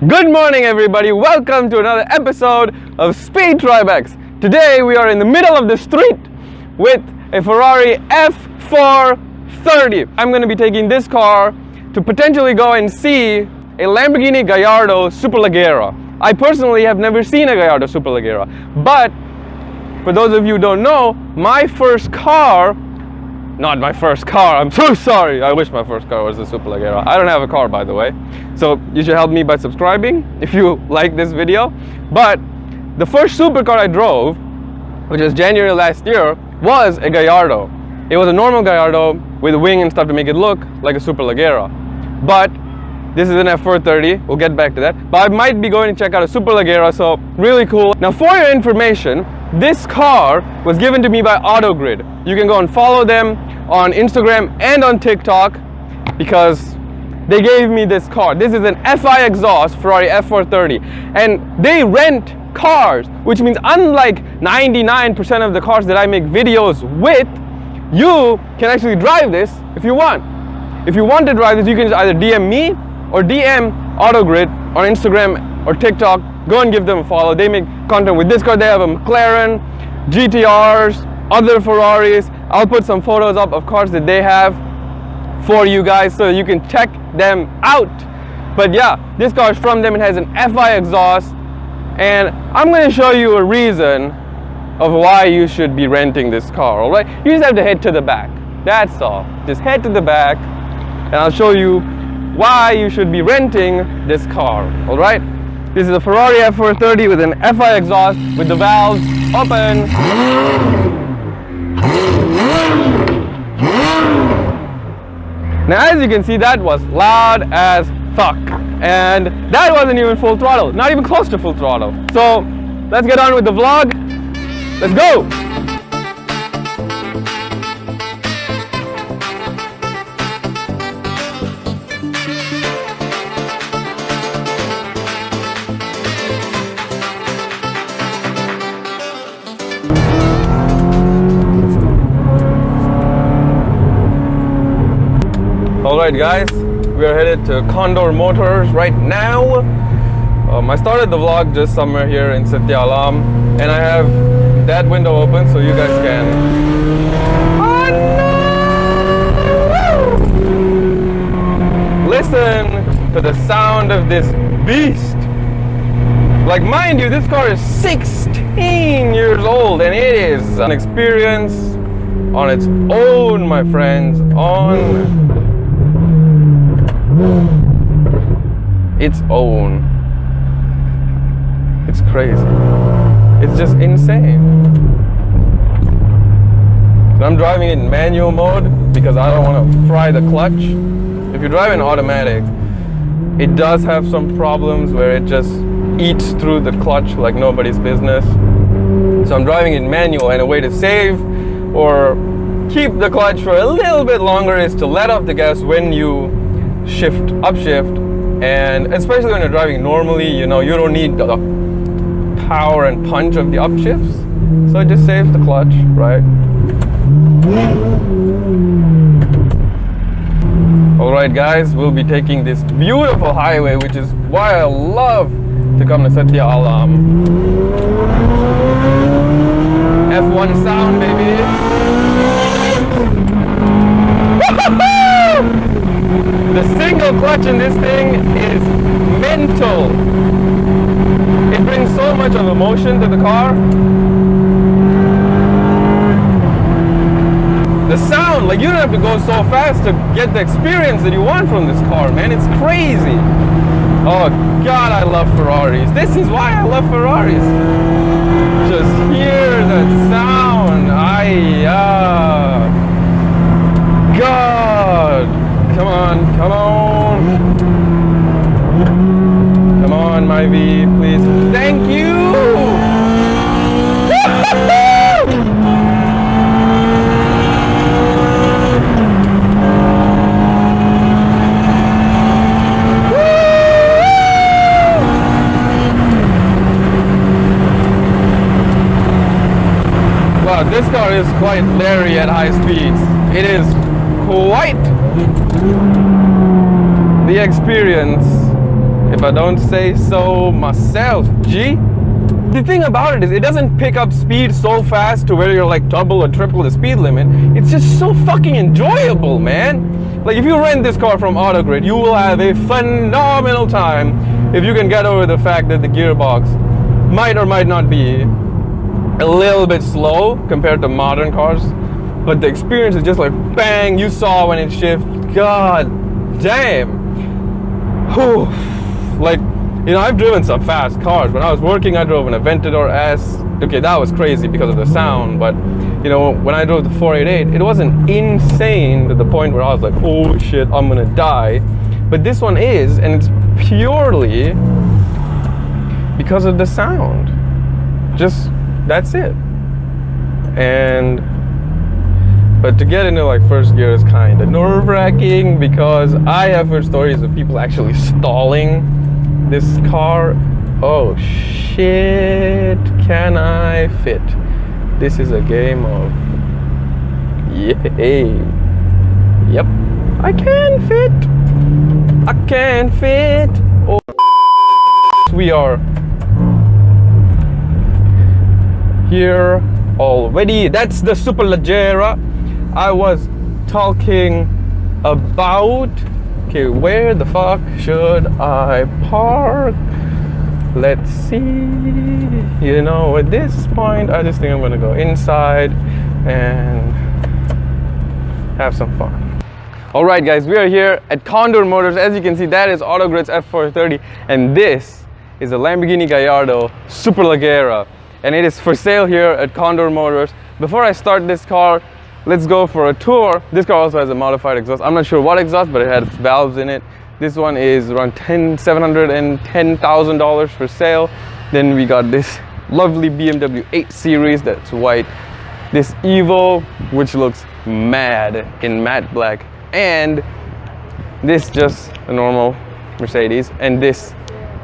Good morning everybody, welcome to another episode of Speed Tribex. Today we are in the middle of the street with a Ferrari F430. I'm going to be taking this car to potentially go and see a Lamborghini Gallardo Superleggera. I personally have never seen a Gallardo Superleggera, but for those of you who don't know, I'm so sorry. I wish my first car was a Superleggera. I don't have a car, by the way. So you should help me by subscribing if you like this video. But the first supercar I drove, which was January last year, was a Gallardo. It was a normal Gallardo with a wing and stuff to make it look like a Superleggera. But this is an F430, we'll get back to that. But I might be going to check out a Superleggera, so really cool. Now for your information, this car was given to me by Autogrid. You can go and follow them on Instagram and on TikTok because they gave me this car. This is an FI exhaust Ferrari F430 and they rent cars, which means unlike 99% of the cars that I make videos with, you can actually drive this if you want. If you want to drive this, you can just either DM me or DM Autogrid on Instagram or TikTok. Go and give them a follow. They make content with this car. They have a McLaren, GTRs, other Ferraris. I'll put some photos up of cars that they have for you guys so you can check them out. But yeah, this car is from them. It has an FI exhaust and I'm going to show you a reason of why you should be renting this car. Alright, you just have to head to the back. That's all. Just head to the back and I'll show you why you should be renting this car. Alright, this is a Ferrari F430 with an FI exhaust with the valves open. Now as you can see, that was loud as fuck and that wasn't even full throttle, not even close to full throttle. So let's get on with the vlog. Let's go. Alright guys, we are headed to Condor Motors right now. I started the vlog just somewhere here in Satya Alam and I have that window open so you guys can listen to the sound of this beast. Like, mind you, this car is 16 years old and it is an experience on its own, my friends, on its own. It's crazy. It's just insane. I'm driving it in manual mode because I don't want to fry the clutch. If you drive in automatic, it does have some problems where it just eats through the clutch like nobody's business. So I'm driving in manual, and a way to save or keep the clutch for a little bit longer is to let off the gas when you upshift, and especially when you're driving normally, you know, you don't need the power and punch of the upshifts, so it just saves the clutch, right? Alright guys, we'll be taking this beautiful highway, which is why I love to come to Satya Alam. F1 sound, baby. The single clutch in this thing is mental. It brings so much of emotion to the car. The sound, like, you don't have to go so fast to get the experience that you want from this car, man. It's crazy. Oh God, I love Ferraris. This is why I love Ferraris. Just hear that sound. God. Come on, come on. Come on, my V, please. Thank you! Wow, this car is quite leery at high speeds. It is quite the experience if I don't say so myself. G. The thing about it is, it doesn't pick up speed so fast to where you're like double or triple the speed limit. It's just so fucking enjoyable, man. Like if you rent this car from Autogrid, you will have a phenomenal time if you can get over the fact that the gearbox might or might not be a little bit slow compared to modern cars. But the experience is just like bang, you saw when it shifts. God damn. Whew. Like, you know, I've driven some fast cars. When I was working, I drove an Aventador S. Okay, that was crazy because of the sound, but you know, when I drove the 488, it wasn't insane to the point where I was like, oh shit, I'm gonna die. But this one is, and it's purely because of the sound. Just, that's it. But to get into like first gear is kind of nerve-wracking because I have heard stories of people actually stalling this car. Oh shit, can I fit? This is a game of yay. Yep, I can fit. I can fit. Oh, we are here already. That's the Superleggera I was talking about. Okay, where the fuck should I park? Let's see. You know, at this point, I just think I'm gonna go inside and have some fun. All right, guys, we are here at Condor Motors. As you can see, that is Autogrid's F430, and this is a Lamborghini Gallardo Superleggera, and it is for sale here at Condor Motors. Before I start this car, let's go for a tour. This car also has a modified exhaust. I'm not sure what exhaust, but it has valves in it. This one is around $710,000 for sale. Then we got this lovely BMW 8 Series that's white. This Evo, which looks mad in matte black. And this just a normal Mercedes. And this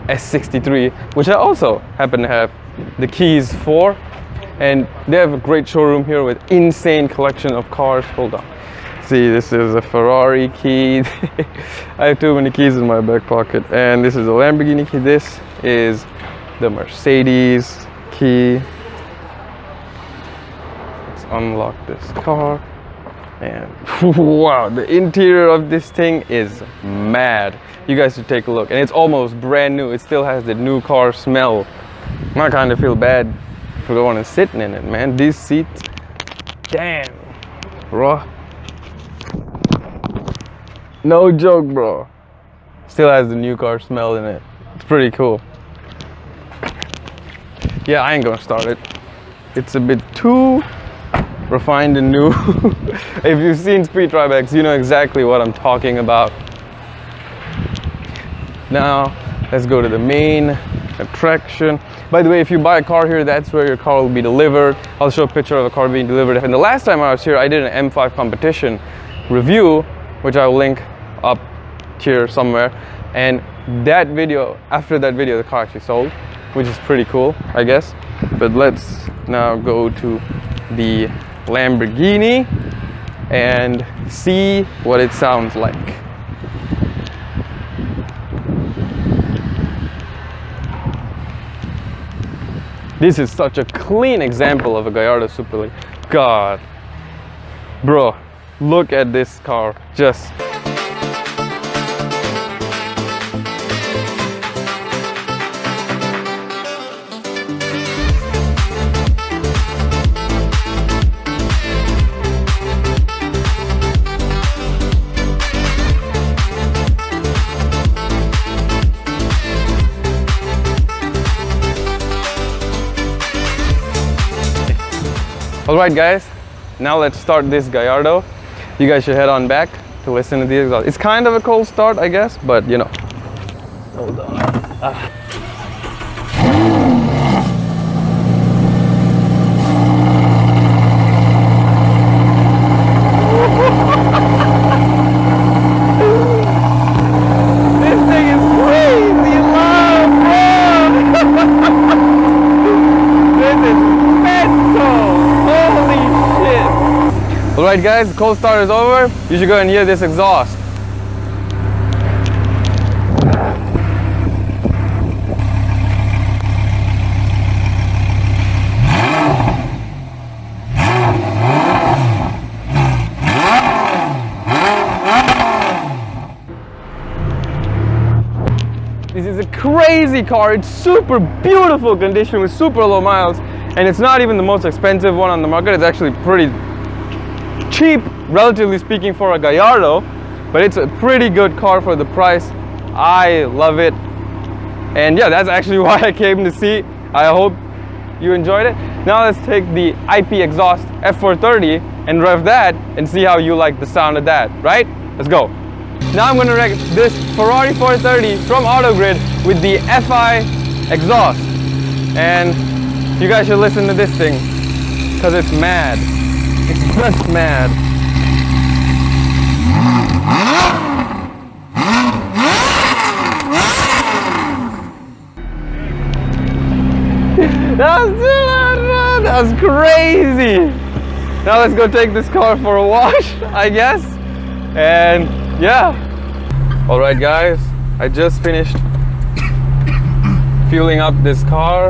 S63, which I also happen to have the keys for. And they have a great showroom here with insane collection of cars. Hold on. See, this is a Ferrari key. I have too many keys in my back pocket. And this is a Lamborghini key. This is the Mercedes key. Let's unlock this car. And wow, the interior of this thing is mad. You guys should take a look. And it's almost brand new. It still has the new car smell. I kind of feel bad for the one that's sitting in it, man. These seats, damn, bro. No joke, bro. Still has the new car smell in it. It's pretty cool. Yeah, I ain't gonna start it. It's a bit too refined and new. If you've seen Speed Tribe X, you know exactly what I'm talking about. Now, let's go to the main attraction. By the way, if you buy a car here, that's where your car will be delivered. I'll show a picture of the car being delivered. And the last time I was here, I did an M5 competition review, which I will link up here somewhere. And that video, after that video, the car actually sold, which is pretty cool, I guess. But let's now go to the Lamborghini and see what it sounds like. This is such a clean example of a Gallardo Superleggera. God, bro, look at this car. Just Alright guys, now let's start this Gallardo. You guys should head on back to listen to the exhaust. It's kind of a cold start, I guess, but you know. Hold on. This thing is crazy loud, bro! This is mental! Holy shit! Alright guys, the cold start is over. You should go and hear this exhaust. crazy car. It's super beautiful condition with super low miles, and it's not even the most expensive one on the market. It's actually pretty cheap, relatively speaking, for a Gallardo, but it's a pretty good car for the price. I love it, and yeah, that's actually why I came to see. I hope you enjoyed it. Now let's take the iPE exhaust F430 and rev that and see how you like the sound of that, right? Let's go. Now I'm going to wreck this Ferrari 430 from Autogrid with the FI exhaust, and you guys should listen to this thing because it's mad. It's just mad. That's crazy. Now let's go take this car for a wash, I guess. And yeah. All right, guys, I just finished fueling up this car.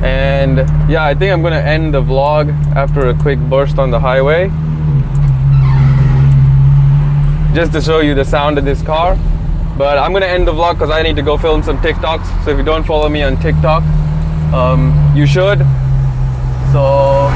And yeah, I think I'm gonna end the vlog after a quick burst on the highway, just to show you the sound of this car. But I'm gonna end the vlog because I need to go film some TikToks. So if you don't follow me on TikTok, you should. So